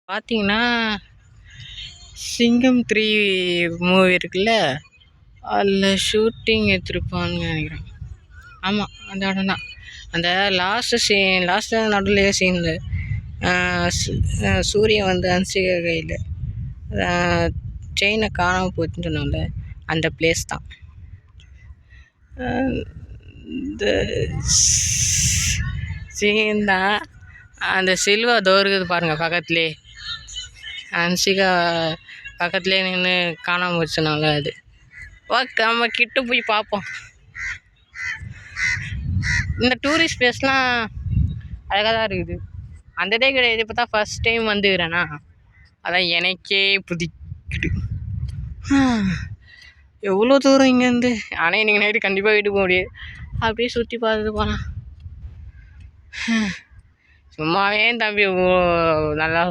பார்த்தீங்கன்னா, சிங்கம் 3 மூவி இருக்குல்ல, அதில் ஷூட்டிங் எடுத்திருப்பான்னு நினைக்கிறேன். ஆமாம், அந்த இடம் தான். அந்த லாஸ்ட்டு நடுவுலையே சீனில் சூரியன் வந்து அன்சிகா கையில் செயினை காணாமல் போச்சுன்னு சொன்னால அந்த பிளேஸ் தான். இந்த சீன் தான். அந்த சில்வா தோறுக்குது பாருங்கள் பக்கத்துலேயே, அன்சிகா பக்கத்துலேயே நின்று காணாமல் போச்சுனால அது. ஓகே, நம்ம கிட்ட போய் பார்ப்போம். இந்த டூரிஸ்ட் பிளேஸ்லாம் அழகாக தான் இருக்குது. அந்த டே கிடையாது, இப்போ தான் ஃபஸ்ட் டைம் வந்துக்கிறேன்னா அதான் எனக்கே புதிக்குது. எவ்வளோ தூரம் இங்கேருந்து, ஆனால் இன்றைக்கி நைட்டு கண்டிப்பாக வீட்டுக்கு போக முடியாது. அப்படியே சுற்றி பார்த்துட்டு போகலாம். சும்மாவே தம்பி நல்லா